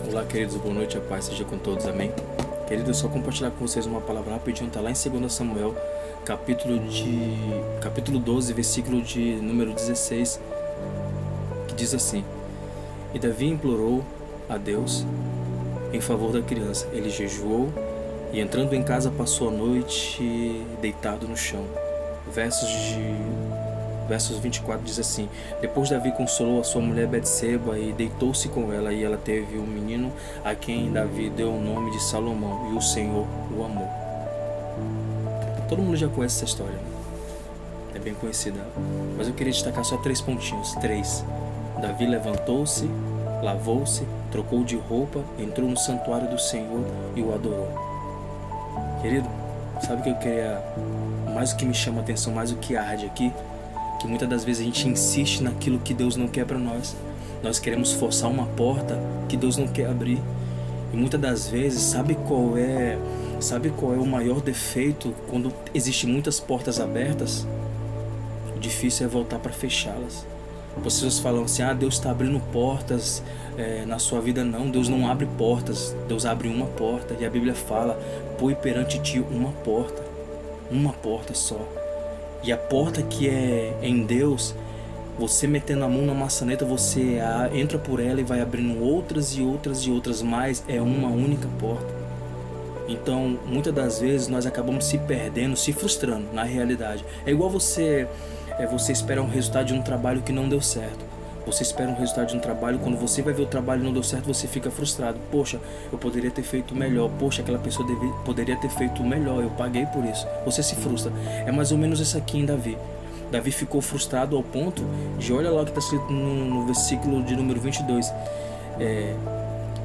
Olá, queridos, boa noite, a paz seja com todos, amém? Queridos, só compartilhar com vocês uma palavra rapidinho, tá lá em 2 Samuel, capítulo 12, versículo de número 16, que diz assim: E Davi implorou a Deus em favor da criança. Ele jejuou e, entrando em casa, passou a noite deitado no chão. Versos 24 diz assim: Depois Davi consolou a sua mulher Betseba e deitou-se com ela, e ela teve um menino a quem Davi deu o nome de Salomão, e o Senhor o amou. Todo mundo já conhece essa história, é bem conhecida, mas eu queria destacar só 3 pontinhos. 3. Davi levantou-se, lavou-se, trocou de roupa, entrou no santuário do Senhor e o adorou. Querido, sabe o que eu queria, mais o que me chama a atenção, mais o que arde aqui? Que muitas das vezes a gente insiste naquilo que Deus não quer para nós. Nós queremos forçar uma porta que Deus não quer abrir. E muitas das vezes, sabe qual é o maior defeito quando existem muitas portas abertas? O difícil é voltar para fechá-las. Pessoas falam assim: Deus está abrindo portas na sua vida. Não, Deus não abre portas, Deus abre uma porta. E a Bíblia fala: põe perante ti uma porta só. E a porta que é em Deus, você metendo a mão na maçaneta, você entra por ela e vai abrindo outras e outras e outras, mas é uma única porta. Então, muitas das vezes nós acabamos se perdendo, se frustrando na realidade. É igual você espera um resultado de um trabalho que não deu certo. Você espera um resultado de um trabalho, quando você vai ver o trabalho não deu certo, você fica frustrado. Poxa, eu poderia ter feito melhor. Poxa, aquela pessoa poderia ter feito melhor. Eu paguei por isso. Você se frustra. É mais ou menos isso aqui em Davi. Davi ficou frustrado ao ponto de, olha lá o que está escrito no versículo de número 22.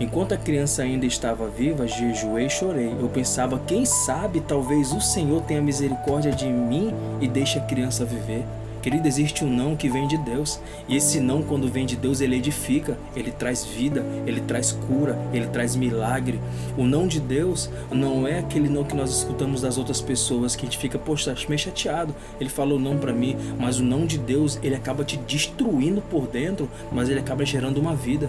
Enquanto a criança ainda estava viva, jejuei e chorei. Eu pensava: quem sabe, talvez o Senhor tenha misericórdia de mim e deixe a criança viver. Querido, existe um não que vem de Deus. E esse não, quando vem de Deus, ele edifica, ele traz vida, ele traz cura, ele traz milagre. O não de Deus não é aquele não que nós escutamos das outras pessoas, que a gente fica, poxa, meio chateado, ele falou não para mim. Mas o não de Deus, ele acaba te destruindo por dentro, mas ele acaba gerando uma vida.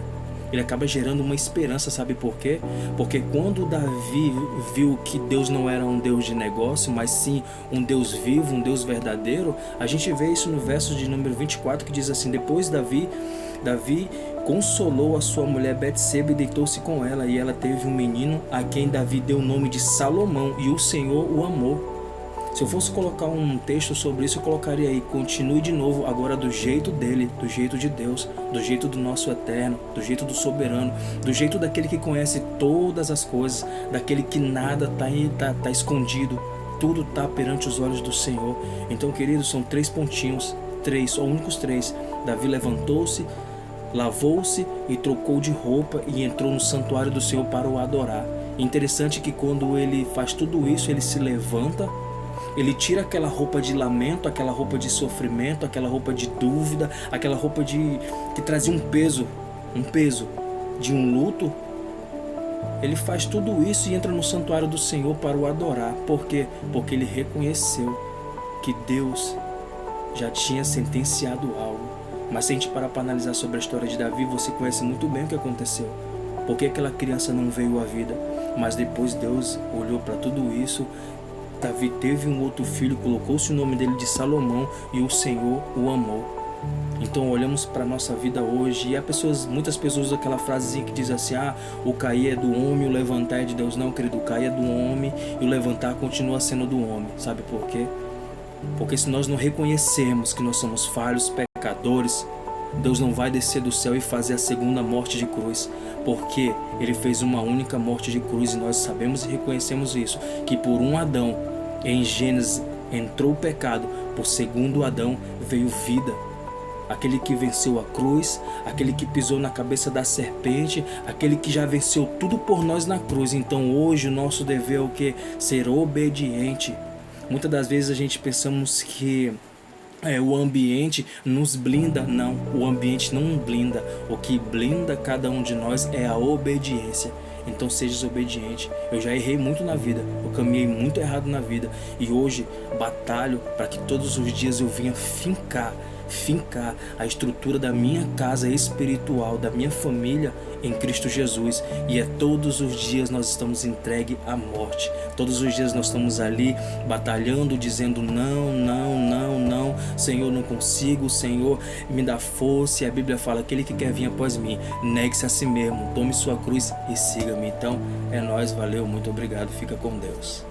Ele acaba gerando uma esperança, sabe por quê? Porque quando Davi viu que Deus não era um Deus de negócio, mas sim um Deus vivo, um Deus verdadeiro, a gente vê isso no verso de número 24, que diz assim: Depois Davi consolou a sua mulher Betseba e deitou-se com ela, e ela teve um menino a quem Davi deu o nome de Salomão, e o Senhor o amou. Se eu fosse colocar um texto sobre isso, eu colocaria aí: continue de novo, agora do jeito dele, do jeito de Deus, do jeito do nosso eterno, do jeito do soberano, do jeito daquele que conhece todas as coisas, daquele que nada tá escondido, tudo está perante os olhos do Senhor. Então, queridos, são 3 pontinhos, 3, só únicos 3. Davi levantou-se, lavou-se e trocou de roupa e entrou no santuário do Senhor para o adorar. Interessante que quando ele faz tudo isso, ele se levanta, ele tira aquela roupa de lamento, aquela roupa de sofrimento, aquela roupa de dúvida, aquela roupa que trazia um peso de um luto. Ele faz tudo isso e entra no santuário do Senhor para o adorar. Por quê? Porque ele reconheceu que Deus já tinha sentenciado algo. Mas se a gente parar para analisar sobre a história de Davi, você conhece muito bem o que aconteceu. Porque aquela criança não veio à vida, mas depois Deus olhou para tudo isso. Davi teve um outro filho, colocou-se o nome dele de Salomão, e o Senhor o amou. Então olhamos para a nossa vida hoje e há muitas pessoas usam aquela frasezinha que diz assim: o cair é do homem, o levantar é de Deus. Não, querido, o cair é do homem e o levantar continua sendo do homem. Sabe por quê? Porque se nós não reconhecermos que nós somos falhos, pecadores, Deus não vai descer do céu e fazer a segunda morte de cruz, porque Ele fez uma única morte de cruz, e nós sabemos e reconhecemos isso, que por um Adão, em Gênesis, entrou o pecado, por segundo Adão veio vida. Aquele que venceu a cruz, aquele que pisou na cabeça da serpente, aquele que já venceu tudo por nós na cruz. Então hoje o nosso dever é o quê? Ser obediente. Muitas das vezes a gente pensamos que o ambiente nos blinda. Não, o ambiente não blinda. O que blinda cada um de nós é a obediência. Então seja obediente. Eu já errei muito na vida, eu caminhei muito errado na vida, e hoje batalho para que todos os dias eu venha fincar fincar a estrutura da minha casa espiritual, da minha família em Cristo Jesus. E todos os dias nós estamos entregue à morte. Todos os dias nós estamos ali batalhando, dizendo não, não, não, não. Senhor, não consigo. Senhor, me dá força. E a Bíblia fala: aquele que quer vir após mim, negue-se a si mesmo, tome sua cruz e siga-me. Então é nóis, valeu, muito obrigado, fica com Deus.